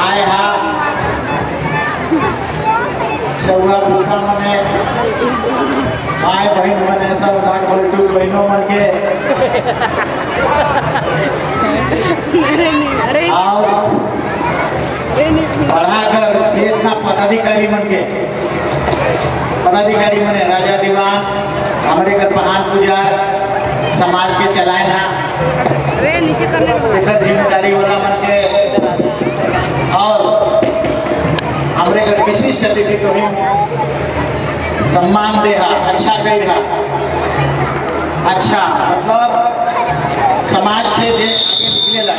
आए हा छुआ पुरखा मने माए बहन मने सब घाट बोलटू बहनों मन के पढ़ाकर चेतना पदाधिकारी मन के पदाधिकारी मने राजा दीवान हमारे घर पहाड़ पुजार समाज के चलाए ना शिखर जिम्मेदारी वाला मन के और हमारे घर विशिष्ट अतिथि तो ही सम्मान दे अच्छा कही रहा अच्छा मतलब समाज से जे आगे निकलेला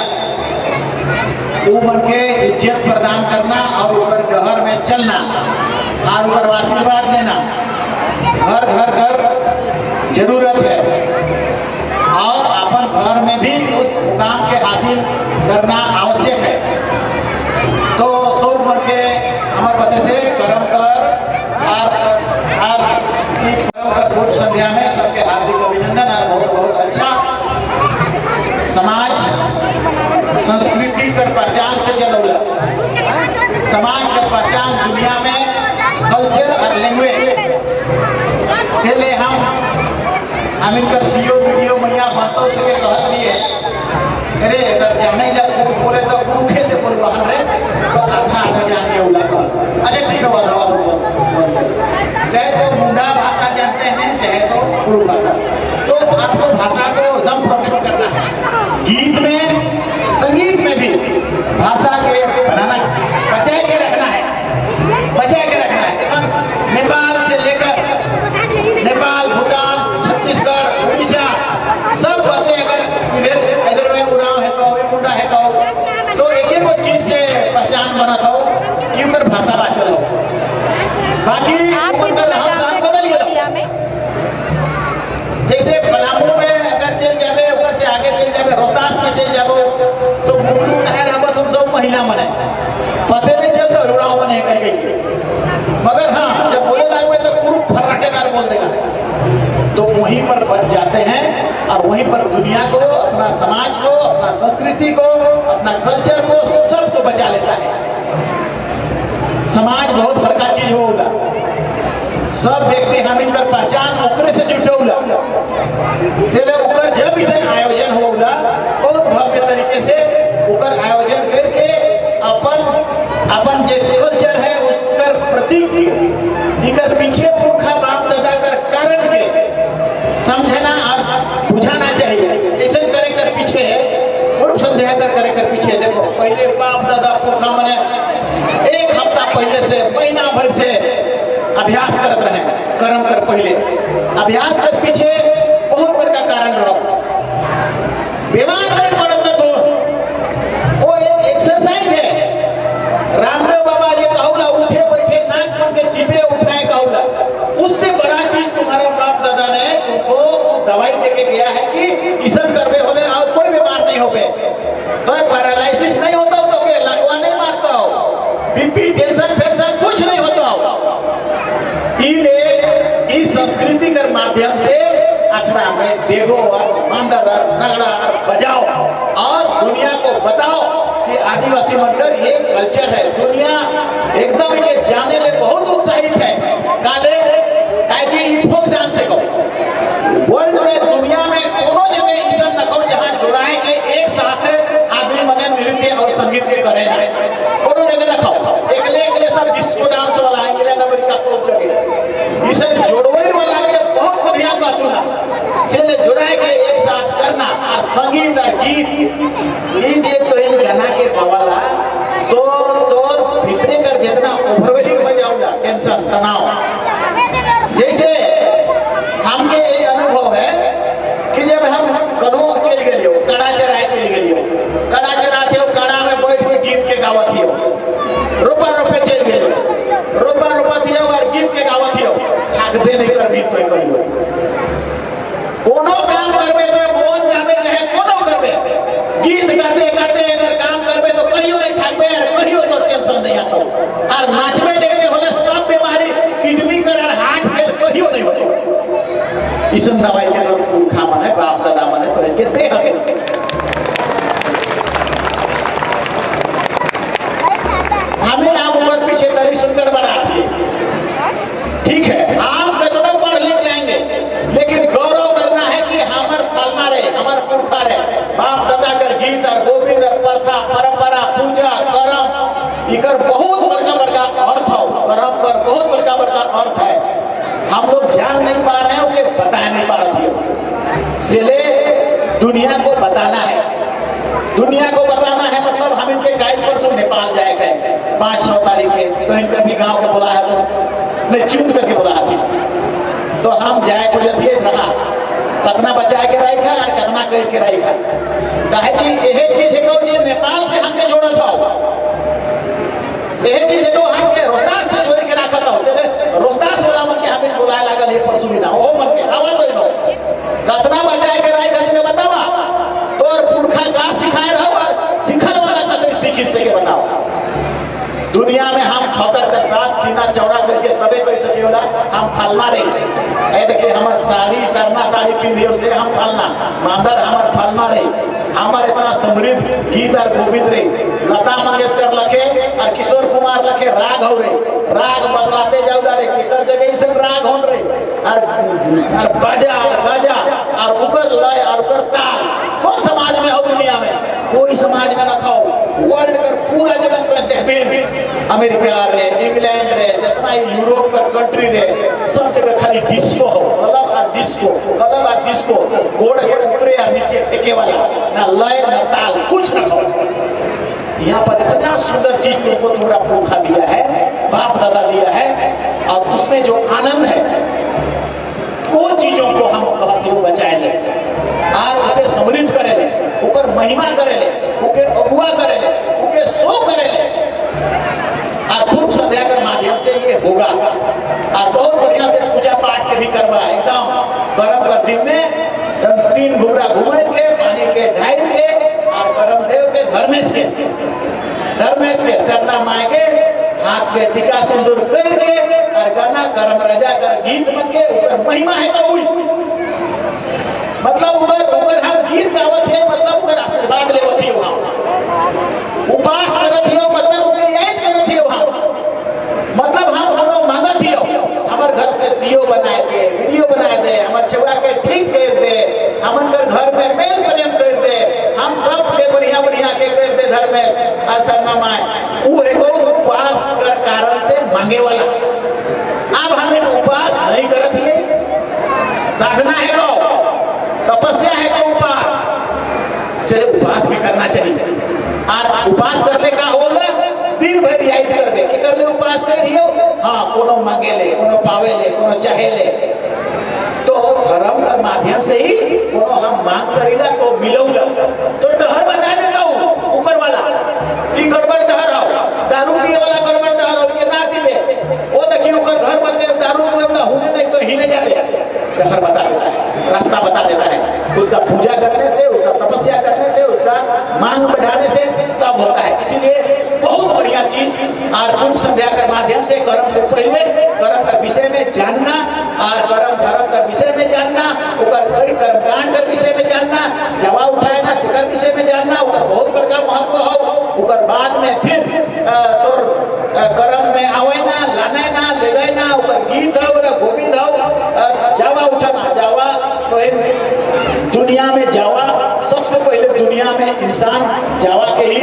वो मन के इज्जत प्रदान करना और ऊपर डहर में चलना और ऊपर आशीर्वाद लेना घर घर घर जरूरत है और अपन घर में भी उस मुकाम के हासिल करना आवश्यक है। तो सब मन के हमारे पते से कर्म कर और पूर्व संध्या में सबके हार्दिक अभिनंदन और बहुत बहुत अच्छा समाज संस्कृति कर पहचान से चलौला समाज का पहचान दुनिया में कल्चर और लैंग्वेज से ले हम इनकर सीओ वीडियो मैया बातों से कहत रही है अरे अगर जाने जब कुछ बोले तो मुखे से बोल बहन रे तो आधा आधा जानिए उला का अच्छा ठीक है वादा चाहे तो मुंडा भाषा जानते हैं चाहे तो कुरु भाषा तो आपको भाषा को एकदम प्रोटेक्ट करना है गीत में संगीत में भी भाषा के बनाना बचाए के रखना है नेपाल से लेकर नेपाल भूटान छत्तीसगढ़ उड़ीसा सब बातें अगर इधर में उड़ाव है तो मुंडा है तो एक एक चीज से पहचान बना था क्यों कर भाषा बाचल हो बाकी बदल गया जैसे पलामू में अगर चल जाए ऊपर से आगे चल जाए रोहतास में चल जाओ तो बुगलू नहर हम तुम सब महिला मने पते नहीं चलता युवाओं मने कर गई मगर हाँ जब बोले जाए तो पूरा फर्राटेदार बोल देगा तो वहीं पर बच जाते हैं और वहीं पर दुनिया को अपना समाज को अपना संस्कृति को अपना कल्चर को सबको बचा लेता है। समाज बहुत बड़का चीज होगा सब व्यक्ति हम इनकर पहचान ओकरे से जुटौला से ओकर जब इसे आयोजन होगा बहुत भव्य तरीके से ओकर आयोजन करके अपन जो कल्चर है उसकर प्रतीक इकर पीछे पुरखा बाप दादा कर कारण के समझना और बुझाना चाहिए ऐसे करे कर पीछे पूर्व संध्या करे कर पीछे देखो पहले बाप दादा पुरखा मने एक हफ्ता पहले से महीना भर से अभ्यास करते रहे कर्म कर पहले अभ्यास कर पीछे बहुत बड़ा कारण रहो बीमार नहीं पड़त तो वो एक एक्सरसाइज है रामदेव बाबा जी कहूला उठे बैठे नाक मन के चिपे उठाए कहूला उससे बड़ा चीज तुम्हारे बाप दादा ने तुमको दवाई देके गया है कि ईसन करबे होले और कोई बीमार नहीं होबे तो पैरालिसिस नहीं होता हो तो के लगवा नहीं मारता हो बीपी टेंशन फेंशन कुछ नहीं होता हो इस संस्कृति के माध्यम से अखड़ा में डेगो और मांडर और नगड़ा और बजाओ और दुनिया को बताओ कि आदिवासी मनकर ये कल्चर है दुनिया एकदम ये जाने में बहुत उत्साहित है काले कि फोक डांस को वर्ल्ड में दुनिया में कोनो जगह ऐसा न कहो जहां जुड़ाए के एक साथ आदमी मने नृत्य और संगीत के करे ना कोनो जगह न कहो एकले सब डिस्को डांस वाला है इंग्लैंड अमेरिका सब जगह इसे जोड़वे वाला के बहुत बढ़िया बात ना से जुड़ाए के एक साथ करना और संगीत और गीत ये जे तो इन गाना के गवाला तो भीतरे कर जितना ओवरवेलिंग हो जाऊंगा टेंशन तनाव जैसे हमके ये अनुभव है कि जब हम कनो चल गए कड़ा चराए चल गए कड़ा चराते हो कड़ा में बैठ के गीत के गावत हो रोपा रोपे चल गए रोपा थी और गीत के गावत हो थकबे नहीं कर गीत तो करियो कोनो काम करबे तो मोन जावे चाहे कोनो करबे गीत गाते गाते अगर काम करबे तो कहियो नहीं थकबे और कहियो तो टेंशन नहीं आता और नाचबे देखबे होले सब बीमारी किडनी कर और हार्ट फेल कहियो नहीं होतो ईसन दवाई के लोग पुरखा माने बाप दादा माने तो इनके देह के इकर बहुत बड़का बड़का अर्थ हो, कर्म कर बहुत बड़का बड़का अर्थ है। हम लोग जान नहीं पा रहे हैं, उनके बता नहीं पा रहे हो। इसलिए दुनिया को बताना है, दुनिया को बताना है। मतलब हम इनके गाइड पर से नेपाल जाए गए 5-6 तारीख के, तो इनका भी गांव के बोला है, तो नहीं चुन करके बोला है, तो हम जाए को जतिए रहा कतना बचा के रही था और कतना कह के रही था। कहे कि यही चीज है जो नेपाल से हमके जोड़ा था, यही चीज है जो हमके रोहतास से जोड़ के रखा था। रोहतास वाला मन के हमें बुलाए लागल ये परसों भी ना वो मन के आवा तो इनो कतना बचाए के रही कैसे बतावा तोर पुरखा का सिखाए रहो और सिखल वाला कते सीख इससे के बताओ। दुनिया में हम ठोकर कर साथ सीना चौड़ा करके तबे कह सके होला हम फलना रही। देखिए हमार साड़ी सरना साड़ी पीन उससे हम फलना मादर हमार फलना रही। हमार इतना समृद्ध गीत और गोविंद रे, लता मंगेशकर लखे और किशोर कुमार लखे राग हो रे, राग बदलाते जाओ रे, केकर जगह इसे राग हो रे और बजा और गजा और उकर लय और उकर ताल कौन समाज में हो दुनिया में? कोई समाज में न खाओ। वर्ल्ड कर पूरा जगत में देखबे अमेरिका रे, इंग्लैंड रे, जितना यूरोप का कंट्री रे, सब जगह खाली डिस्को हो, क्लब और डिस्को, क्लब और डिस्को, गोड़ के ऊपरे और नीचे फेंके वाला, ना लय ना ताल, कुछ न हो। यहाँ पर इतना सुंदर चीज तुमको तुम्हारा पुरखा दिया है, बाप दादा दिया है, और उसमें जो आनंद है वो चीजों को हम कहते हो बचाए ले और उसे समृद्ध करे ले, उकर महिमा करे ले, उके अगुआ करे ले, उके सो करे ले। और पूर्व संध्या के माध्यम से ये होगा और बहुत बढ़िया से पूजा पाठ के भी करवा एकदम गरम कर दिन में 3 घुमरा घूमे के पानी के ढाई के और करम देव के धर्मेश के सरना माए के हाथ के टीका सिंदूर कर के और गाना करम रजा कर गीत बन के ऊपर महिमा है तो हुई मतलब ऊपर हम गीत गावत है मतलब ऊपर आशीर्वाद ले होती हो उपास करत हो मतलब ऊपर याद करत हो मतलब हम कोनो मांगत ही हो हमार घर से सीओ बनाए दे वीडियो बनाए दे हमार छुआ के ठीक कर दे हमन कर घर में मेल प्रेम कर दे हम सब के बढ़िया बढ़िया के कर दे धर्मेश असर न माए वो एगो उपास कर कारण से मांगे वाला। अब हमें उपास नहीं करत है साधना है गो तपस्या है गो उपास से उपास भी करना चाहिए और उपास करने का होला दिन भर याद करबे कि कर ले उपास करियो हां कोनो मांगे ले कोनो पावे ले कोनो चाहे ले तो धर्म के माध्यम से ही कोनो हम मांग करिला तो मिलौला तो डहर बता देता हूं ऊपर वाला ई गड़बड़ डहर हो दारू पिए वाला गड़बड़ डहर हो के ना पीबे ओ देखिए ओकर घर बते दारू पिएला होने नहीं तो हिले जाबे डहर बता देता है रास्ता बता देता है उसका पूजा करने से उसका तपस्या करने से उसका मांग बढ़ाने से तब होता है। इसीलिए बहुत बढ़िया चीज और पूर्व संध्या के माध्यम से कर्म से पहले कर्म के विषय में जानना और कर्म धर्म के विषय में जानना ओकर कोई कर्मकांड के विषय में जानना जवाब उठाए ना शिकर विषय में जानना ओकर बहुत बड़का महत्व हो ओकर बाद में फिर तोर कर्म में आवे ना लाने ना ले गए ना ओकर गीत हो और गोविंद हो जावा उठाना जावा तो दुनिया में जावा सबसे पहले दुनिया में इंसान जावा के ही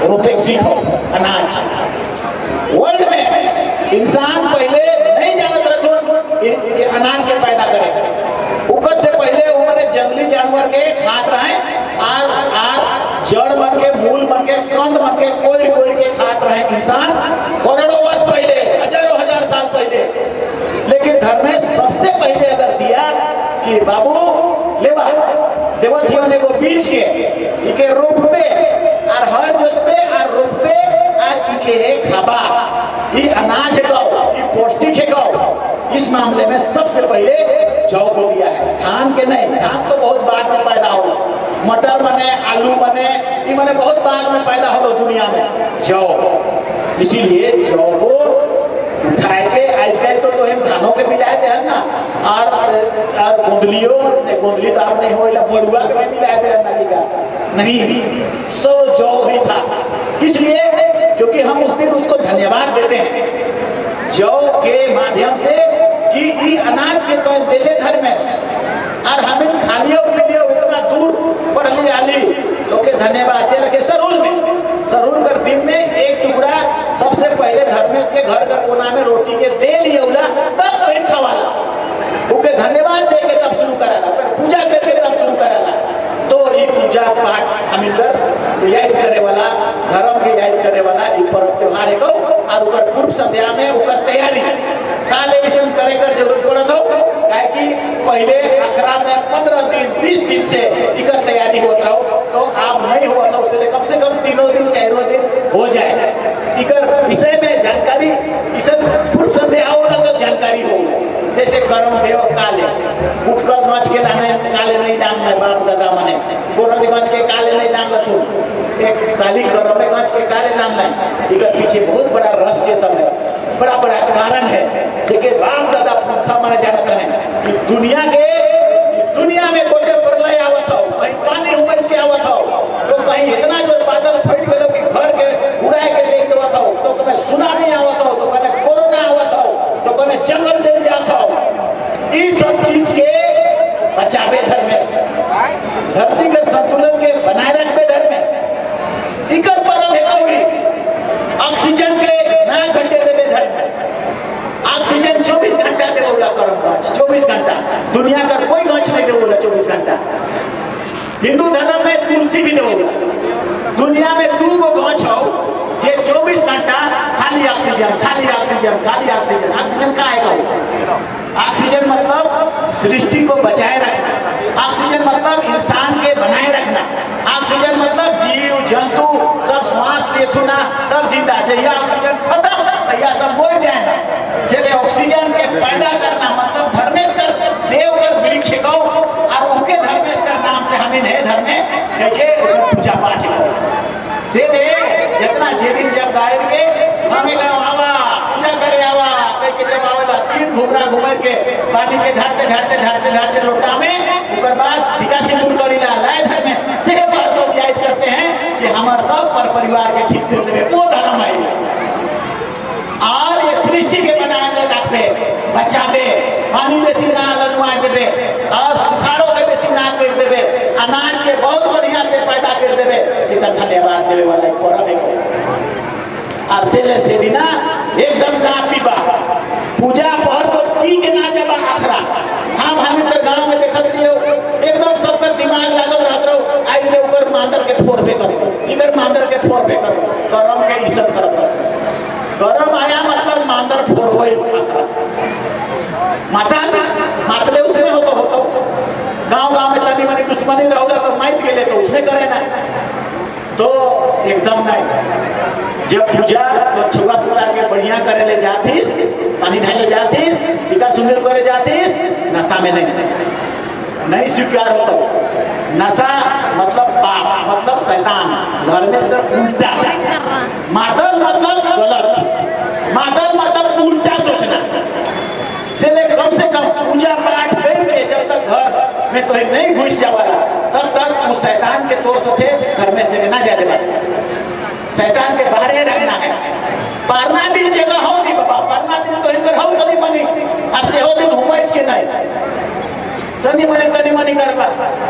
रोपे सीखो अनाज वर्ल्ड में इंसान पहले नहीं जानत रहे अनाज के पैदा करे उकर से पहले उन्होंने जंगली जानवर के खात रहे और जड़ बन के मूल बन के कंद बन के कोई के खात रहे इंसान करोड़ों वर्ष पहले हजारों हजार साल पहले। लेकिन धर्मेश सबसे पहले अगर दिया कि बाबू लेवा देवतियों ने वो बीज के रोप पे और हर जोत पे और रोप पे और इके खाबा ये अनाज है गाओ ये पौष्टिक है गाओ। इस मामले में सबसे पहले जौ को दिया है धान के नहीं धान तो बहुत बाद में पैदा हो मटर बने आलू बने ये बने बहुत बाद में पैदा हो दुनिया में जौ। इसीलिए जौ को उठाए के आजकल तो हम धानों के मिलाए थे ना और गुंदलियों गुंदली तो आप नहीं हो बड़ुआ के भी मिलाए थे ना का नहीं सो जौ ही था। इसलिए क्योंकि हम उस दिन उसको धन्यवाद देते हैं जौ के माध्यम से कि ये अनाज के तो दिले धर्मेश और हमें खालियों पीलियो इतना दूर पढ़ ली आली तो के धन्यवाद ये रखे सरूल कर दिन में एक टुकड़ा सबसे पहले धर्मेश के घर का कोना में रोटी के दे लिया तब कोई खवाला उके धन्यवाद दे के तब शुरू कराला, फिर पूजा करके तब शुरू कराला। तो ये पूजा पाठ हमिकर याद करे वाला, धर्म के याद करे वाला ये पर्व त्योहार है और उकर पूर्व संध्या में उकर तैयारी काले विषम करे कर जरूरत पड़त हो, काहे कि पहले अखरा में 15 दिन 20 दिन से इकर तैयारी होत रहो, तो आप नहीं हुआ था उससे कम से कम 3 दिन 4 दिन हो जाए। इकर विषय में जानकारी इसे पूर्व संध्या होगा तो जानकारी हो, जैसे कर्म देव काले उठकर गच के लाने काले नहीं नाम है बाप दादा मने गोरज गच के काले नहीं नाम लथु एक काली कर्म में गच के काले नाम नहीं। इकर पीछे बहुत बड़ा रहस्य सब है, बड़ा बड़ा कारण है से के बाप दादा पुरखा माने जानत रहे दुनिया में कोटे प्रलय आवत हो, कहीं पानी उमच के आवत हो, तो कहीं इतना जो बादल फट गेलो कि घर के उड़ाए के ले देवत हो, तो कहीं सुनामी आवत हो, तो कहीं कोरोना आवत हो, तो कहीं जंगल जल जात हो। इस सब चीज के बचावे धर्मेश, धरती के संतुलन के बनाए रखबे धर्मेश। इकर परम है कौड़ी ऑक्सीजन के ना घंटे देवे धर्मेश, ऑक्सीजन 24 घंटा देवे बोला करम गाछ 24 घंटा, दुनिया का कोई गाछ नहीं देवे बोला 24 घंटा। हिंदू धर्म में तुलसी भी देवे बोला, दुनिया में 2 गो गाछ हो जे 24 घंटा खाली ऑक्सीजन खाली ऑक्सीजन खाली ऑक्सीजन। ऑक्सीजन का है कहूँ, ऑक्सीजन मतलब सृष्टि को बचाए रखना, ऑक्सीजन मतलब इंसान के बनाए रखना, ऑक्सीजन मतलब जीव जंतु सब श्वास लेथु ना तब जिंदा, जहिया ऑक्सीजन खत्म तहिया सब मर जाएगा। से ऑक्सीजन के पैदा करना मतलब धर्मेश कर देव कर वृक्ष को और उनके धर्मेश कर नाम से हमें है धर्म के पूजा पाठ से जितना जे दिन जब गायन के हमें आवा पूजा करे आवा के जब आवेला 3 घुमरा घुमर के पानी के ढारते ढारते ढारते ढारते लोटा में उकर बाद टीका सिंदूर करीला लाए धर्म से बात सब याद करते हैं कि हमार सब पर परिवार के ठीक कर देवे वो धर्म है। और ये सृष्टि के बनाए रखबे बचावे, पानी बेसी ना लनुआ देवे और सुखाड़ो के बेसी ना कर देवे, अनाज के बहुत बढ़िया से पैदा कर देवे, सीधा धन्यवाद देवे वाला पर्व है। और से दिना एकदम ना पीबा पूजा पहर को पी के ना जबा आखरा। हम इधर गांव में देखत रहियो एकदम सबका दिमाग लागल रहत रहो आई रे ऊपर मांदर के फोरबे करो, इधर मांदर के फोरबे करो, करम के इज्जत करत रहो। करम आया मतलब मांदर फोरबे आखरा माता मातले उसमें होतो गांव में तनी मनी दुश्मनी रहला तो माइत गेले तो उसमें करे ना, तो एकदम नहीं। जब पूजा तो छुआ पूजा के बढ़िया करे ले जातीस, पानी ढाले जातीस, टीका सुंदर करे जातीस, नशा में नहीं स्वीकार होता। नशा मतलब पाप मतलब शैतान, धर्मेश का उल्टा, मातल मतलब गलत, मातल मतलब उल्टा सोचना। से कम से कम पूजा पाठ करके जब तक घर में कोई नहीं घुस जावाला तब तक उस शैतान के तौर से घर में से ना जाए देवा, शैतान के बाहर रखना है। पारना दिन जगह हो नहीं बाबा, पारना दिन तो इनकर हो कभी मनी और से हो दिन हुमच के नहीं तनी मनी करबा,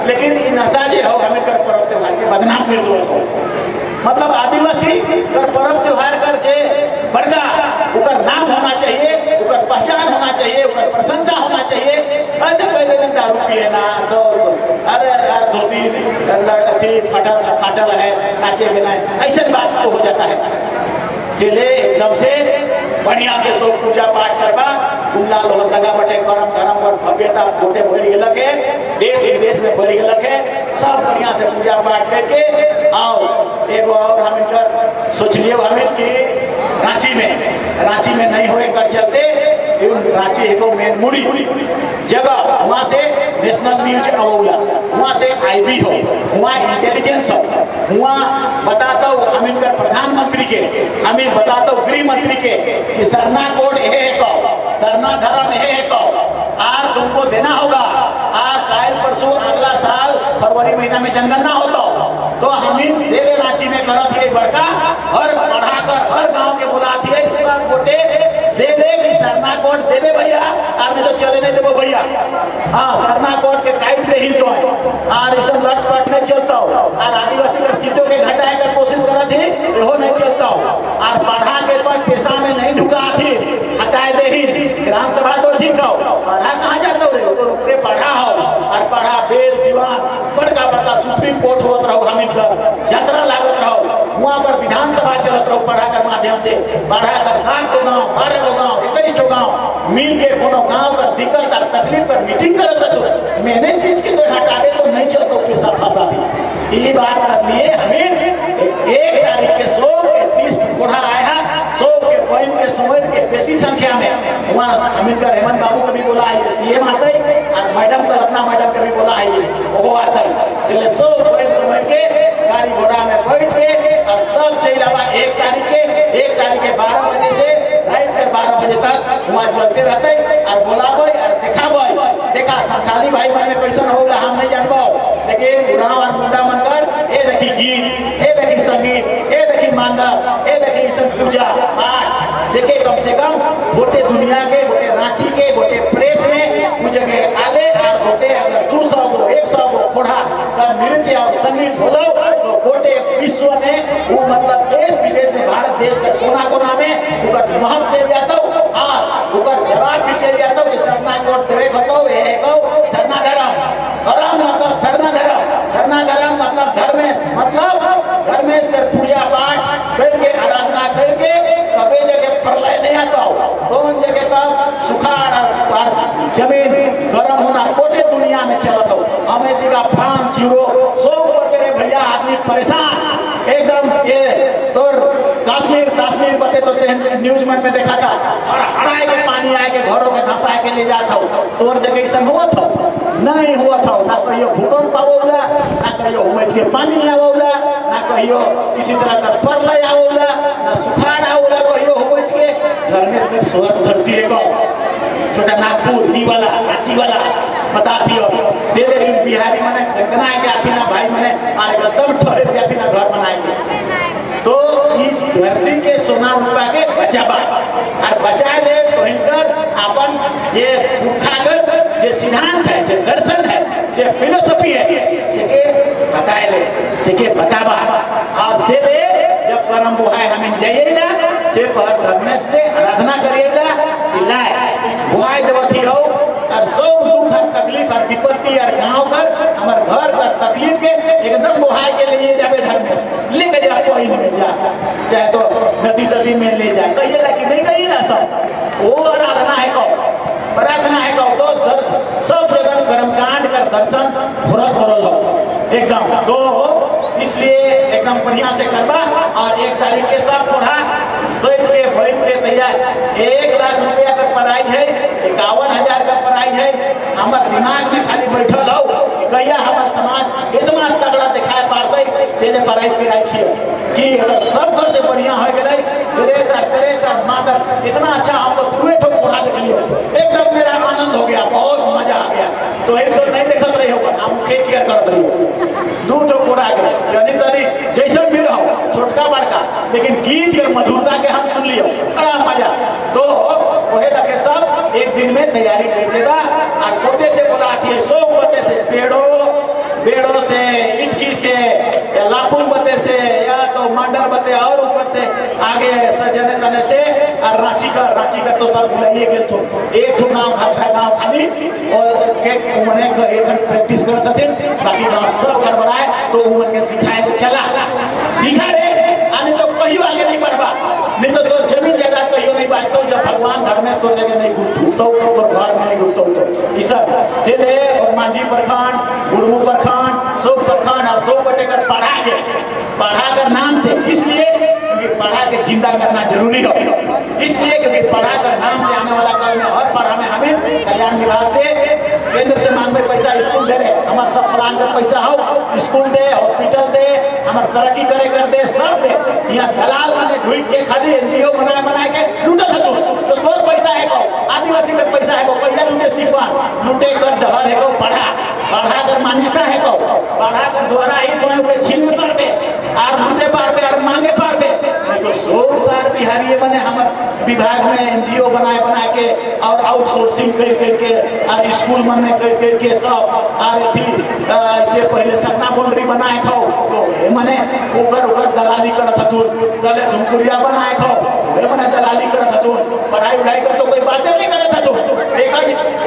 लेकिन इ नशा जे हो हमें कर पर्व त्योहार के बदनाम कर दो हो। मतलब आदिवासी कर पर्व त्योहार कर जे बड़का उकर नाम होना चाहिए, उकर पहचान होना चाहिए, उकर प्रशंसा होना चाहिए। अरे कहते नहीं दारू पिए ना तो अरे यार धोती अथी फाटल है नाचे के नहीं, ऐसे बात को हो जाता है। इसलिए एकदम से बढ़िया से सब पूजा पाठ करबा, गुमला लोहर लगा बटे करम धर्म और भव्यता गोटे बढ़ी गल के देश विदेश में बढ़ी गल है, सब बढ़िया से पूजा पाठ करके आओ। एगो और हम इनकर सोच लियो हमें कि रांची में नहीं होए कर चलते रांची एगो मेन मुड़ी जगह, वहाँ से नेशनल न्यूज आवला, वहाँ से आईबी हो, वहाँ इंटेलिजेंस हो, वहाँ बताता हूँ हम इनकर प्रधानमंत्री के, हमें बताता हूँ गृह मंत्री के कि सरना कोड है को, सरना धर्म है को, आर तुमको देना होगा। आर काल परसों अगला साल फरवरी महीना में जनगणना होता तो हम इन से रांची में करत है बड़का हर पढ़ाकर हर गांव के बुलाती है सब गोटे से दे कि सरना कोड देवे भैया, आपने तो चले नहीं देवो भैया। हाँ सरना कोड के काट दे ही तो है और इस लट पट नहीं चलता हो और आदिवासी कर सीटों के घटाए कर कोशिश करत है, वो नहीं चलता हो। और पढ़ा के तो पेशा में नहीं ढुका थी हटाए दे ही ग्राम सभा तो ठीक हो पढ़ा कहाँ जाता हो तो रुपये पढ़ा हो और पढ़ा बेल दीवान बड़का बड़का सुप्रीम कोर्ट होत रहो हमिन कर यात्रा लागत रहो वहाँ पर विधानसभा चलत रहो पढ़ा कर माध्यम से पढ़ा कर 7 गो गाँव 12 गो गाँव 21 गो गाँव मिल के कोनो गाँव का दिक्कत और तकलीफ पर मीटिंग करत रहो मैंने चीज के तो हटावे तो नहीं चलता पैसा फंसा भी यही बात कर लिए हमें 1 तारीख के 100 के 30 बूढ़ा आया 100 के पॉइंट के समझ के बेसी संख्या में वहाँ अमिनकर हेमंत बाबू का भी बोला है सीएम आते और मैडम कल्पना मैडम का भी बोला है वो आता है इसलिए 100 पॉइंट समझ के गाड़ी घोड़ा में बैठ के और सब चल आवा 1 तारीख के 12 बजे से रात के 12 बजे तक वहाँ चलते रहते और बोलाबे और देखा संथाली भाई मन में कैसन होगा हम नहीं जानबो लेकिन उराव और मुंडा मनकर ए देखी गीत ए देखी संगीत ए देखी मांदर ए देखी ईसन पूजा पाठ से कम गोटे दुनिया के गोटे रांची के गोटे प्रेस में वो जगह आले और गोटे अगर 200 गो 100 गो खोड़ा कर नृत्य और संगीत होलो तो गोटे विश्व में वो मतलब देश विदेश में भारत देश के कोना कोना में उकर महत्व चल जाता और उकर जवाब भी चल जाता कि सरना कोट देवे खतो ए को सरना धर्म मतलब सरना धर्म मतलब धर्मेश कर पूजा पाठ करके आराधना करके कभी जगह प्रलय नहीं आता हो दोनों जगह तक सुखाड़ और जमीन गर्म होना कोटे दुनिया में चलत हो अमेरिका फ्रांस यूरोप सब तेरे भैया आदमी परेशान एकदम ये तोर कश्मीर बते तो न्यूज में देखा था हड़ाए के पानी आए के घरों के धंसाए के ले जाता हो तोर जगह ऐसा हुआ था नहीं हुआ था ना कहियो भूकंप आवला ना कहियो उमच के पानी आवला ना कहियो किसी तरह का प्रलय आवला ना सुखाड़ आवला कहियो उमच के घर में से स्वर्ग धरती रेको छोटा नागपुर नी वाला रांची वाला बता दियो से लेकिन बिहारी मने गंगना के आती ना भाई मने आ एकदम ठहर जाती ना घर बनाएंगे तो इस धरती के सोना रूपा के बचाबा और बचाए ले तो इनकर अपन जे उठाकर जे सिद्धांत है जे दर्शन है जे फिलोसफी है सेके बताए ले सेके बताबा और से ले जब कर्म बुहाए हमें जाइएगा से पर धर्मेश से आराधना करिएगा लाए बुहाए देवती हो और सब दुख और तकलीफ और विपत्ति और गांव कर हमारे घर का तकलीफ के एकदम बुहाए के लिए जावे धर्मेश लेके जा कोई में जा चाहे तो नदी में ले जा कहिएगा कि नहीं कहिएगा सब वो आराधना है को प्रार्थना है को तो सब जगह कर्मकांड कर दर्शन भरल हो एकदम तो इसलिए एकदम बढ़िया से करवा और 1 तारीख के सब पढ़ा सोच के बैठ के तैयार 1 लाख रुपया का प्राइज है 51,000 का प्राइज है हमारे दिमाग में खाली बैठल हो कहिया हमारे समाज इतना तगड़ा दिखाए पारते से ने प्राइज के रखियो कि अगर सब घर से बढ़िया हो गए तेरे सर मातर इतना अच्छा हमको पूरे ठोक पढ़ा देख लियो एकदम मेरा आनंद हो गया बहुत मजा आ गया तो एक तो नहीं देखत रही होगा हम खेत केयर करत रही 2 ठोक पढ़ा गए यानी तनी जैसन भी रहो छोटका बड़का लेकिन गीत के मधुरता के हम सुन लियो बड़ा मजा तो वही लगे सब एक दिन में तैयारी कीजिएगा और कोटे से बुलाती है 100 बते से पेड़ों से इटकी से या लापुन बते से या तो मंडर बते और ऊपर से आगे सजने तने से और रांची का तो सब बुलाइए गेल तो एक ठो गांव गांव खाली और के उमने का एक प्रैक्टिस करते थे बाकी गांव सब गड़बड़ाए तो उमन के सिखाए चला सीखा रे आने तो कहियो आगे नहीं बढ़वा नहीं तो जमीन जायदाद कहियो नहीं बाजतो जब भगवान धर्मेश तो जगह नहीं घुटतो तो घर में नहीं घुटतो तो ई सब से ले और मांझी प्रखंड गुड़मू प्रखंड सब प्रखंड और सब बटेकर पढ़ा कर नाम से इसलिए क्योंकि पढ़ा के जिंदा करना जरूरी हो इसलिए क्योंकि पढ़ा कर नाम से आने वाला कल में और पढ़ा में हमें कल्याण विभाग से केंद्र से मांगे पैसा स्कूल दे रहे हमारे सब प्लान का पैसा हो स्कूल दे हॉस्पिटल दे हमारे तरक्की करे कर दे सब दे यहाँ दलाल बने ढूंढ के खाली एनजीओ बनाए के लूटे थे तो तोर पैसा है को आदिवासी का पैसा है को पैसा लूटे सीखवा लूटे कर डहर है को पढ़ा कर मान्यता है को पढ़ा कर द्वारा ही तुम्हें छीनने पारबे और लूटे पारबे और मांगे पारबे तो सब सार बिहारी बने हमारे विभाग में एनजीओ बनाए के और आउटसोर्सिंग करके और स्कूल में करके सब और थी ऐसे पहले सपना बाउंड्री बनाए खाओ तो ये मने ओकर दलाली करत हतुन गले धुमकुड़िया बनाए खाओ ये मने दलाली करत हतुन पढ़ाई उढ़ाई कर तो कोई बातें नहीं करत हतुन एक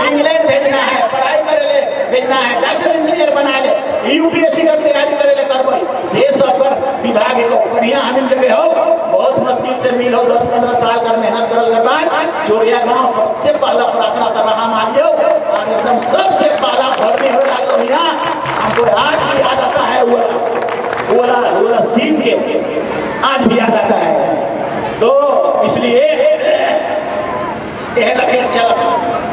इंग्लैंड भेजना है पढ़ाई करे ले भेजना है डॉक्टर इंजीनियर बना ले यूपीएससी का तैयारी करे ले करबई से सब कर विभाग को बढ़िया हम जगह हो बहुत मुश्किल से मिल हो 10-15 साल कर मेहनत करल के बाद चोरिया गांव सबसे पहला प्रार्थना सभा हम आलियो और एकदम सबसे पहला भर्ती हो लागो यहाँ हमको आज भी याद आता है वो सीन के आज भी याद आता है तो इसलिए यह लगे चल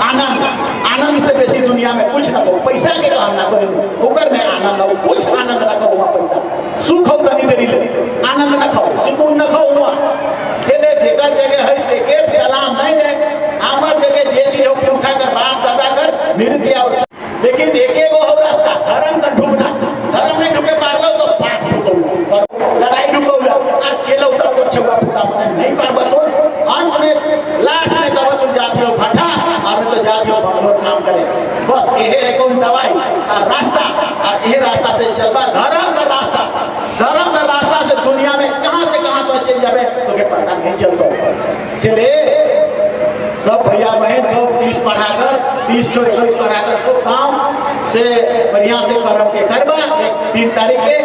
आनंद से बेसी दुनिया में कुछ ना कहो पैसा के काम ना करो ओकर में आनंद हो कुछ आनंद ना कहो वहाँ पैसा सुख हो तनी देरी ले आनंद ना खाओ सुकून ना खाओ वहाँ से ले जेकर जगह है से के सलाम नहीं दे हमार जगह जे चीज हो पुरखा कर बाप दादा कर नृत्य और लेकिन एक हो रास्ता धर्म का ढूंढना धर्म नहीं ढूंढे पार तो पाप ढूंढो लड़ाई ढूंढो और केलो तब तो छुआ पुता मने नहीं पार तो अंत में लास्ट में तब तुम जाती हो भट्टा और तो जाती हो भगवान काम करे बस यही एक दवाई और रास्ता और यही रास्ता से चलवा धर्म का रास्ता से दुनिया में कहां से कहां तो चल जावे तो के पता नहीं चलता इसलिए सब भैया बहन सब 30 पढ़ाकर 30 तो 21 पढ़ाकर को काम से बढ़िया से करम के करबा 3 तारीख के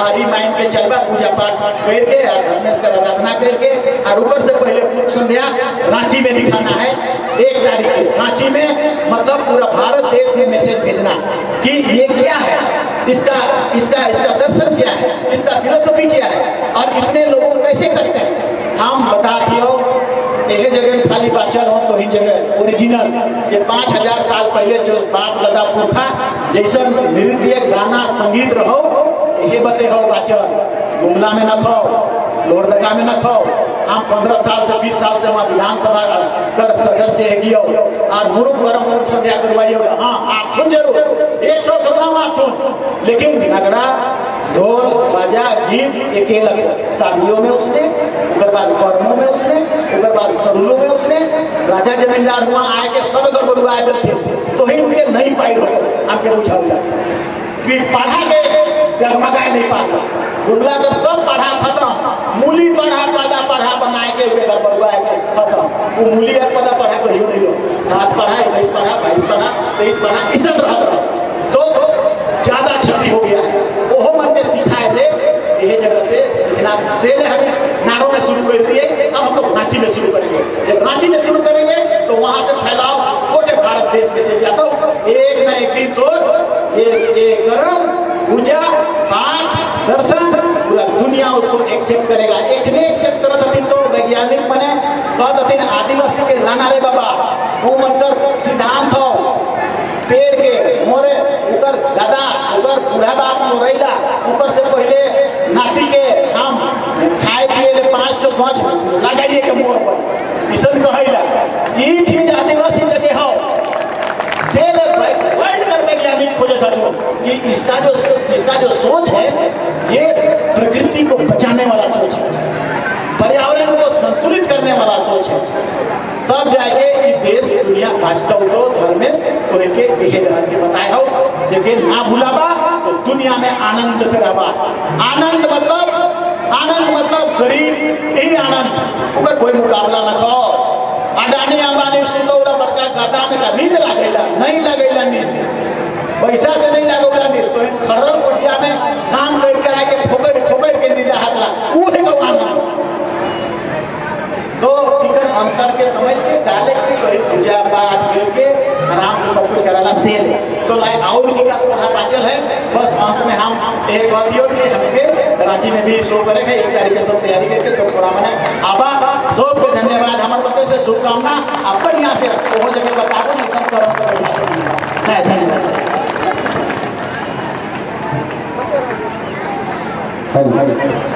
आदि माइन के चलबा पूजा पाठ करके और धर्मेश का आराधना करके और ऊपर से पहले पूर्व संध्या रांची में दिखाना है 1 तारीख के रांची में मतलब पूरा भारत देश में मैसेज भेजना कि ये क्या है इसका दर्शन क्या है इसका फिलोसफी क्या है और इतने लोगों कैसे करते हैं हम बता दियो यह जगह खाली बाचल हो तो ही जगह ओरिजिनल ये 5000 साल पहले जो बाप दादा पुरखा जैसा नृत्य गाना संगीत रहो यही बते हो बाचल गुमला में न खाओ लोहरदगा में न खाओ हम 15 साल से 20 साल से वहाँ विधानसभा कर सदस्य है और मुरुख गरम मुरुख संध्या करवाइए हाँ आप जरूर 100 आप लेकिन नगड़ा ढोल बाजा गीत एक लगे शादियों में उसने उगर बाद कर्मों में उसने उगर बाद सरुलों में उसने राजा जमींदार हुआ आए के सब गड़बड़ुआए थे तो ही उनके नहीं पाई होते आपके बुझा पढ़ा के डगमगाए नहीं पाता गुमला कर सब पढ़ा खत्म मूली पढ़ा पदा पढ़ा बनाए के हुए गड़बड़ुआए के खत्म वो मूली और पदा पढ़ा कहियो नहीं हो 7 पढ़ा 21 पढ़ा 22 पढ़ा 23 पढ़ा इसे रहा तो ज्यादा क्षति हो गया है वो मन के सिखाए थे यही जगह से सीखना से हम नारों में शुरू कर दिए अब हम लोग रांची में शुरू करेंगे जब रांची में शुरू करेंगे तो वहां से फैलाव पूरे भारत देश में चल जाता एक न एक दिन तो ये कर्म पूजा पाठ दर्शन पूरा दुनिया उसको एक्सेप्ट करेगा एक ने एक्सेप्ट करत हथिन तो वैज्ञानिक मने कहत हथिन आदिवासी के लाना रे बाबा वो मनकर सिद्धांत हो पेड़ के मोरे उकर दादा उकर बूढ़ा बाप मोरैला उकर से पहले नाती के हम खाए पिए ले 5 तो 5 लगाइए के मोर पर इसन कहैला ई चीज आदिवासी लगे हो से वर्ल्ड कर वैज्ञानिक खोजत हतो कि इसका जो सोच है ये प्रकृति को बचाने वाला सोच है पर्यावरण को संतुलित करने वाला सोच है तब जाके ये देश दुनिया वास्तव तो धर्मेश तो इनके यही डर के बताए हो से के ना भूलाबा तो दुनिया में आनंद से रहबा आनंद मतलब गरीब यही आनंद उकर कोई मुकाबला न खाओ अडानी अंबानी सुंदर बड़का गादा में का नींद लागेला नहीं लागेला नींद पैसा से नहीं लागेला नींद तो खरल कोटिया में काम करके आके ठोकर के नींद हाथला वो है को आनंद तो इकर अंतर के समझ के डाले के कहीं पूजा पाठ करके आराम से सब कुछ कराला से ले तो लाए और की का थोड़ा बाचल है बस अंत में हम एक बात ही कि हमके रांची में भी शो करेंगे 1 तारीख के सब तैयारी करके सब थोड़ा मने आबा सबके धन्यवाद हमारे बते से शुभकामना आप बढ़िया से वो जगह बताओ एकदम करम धन्यवाद।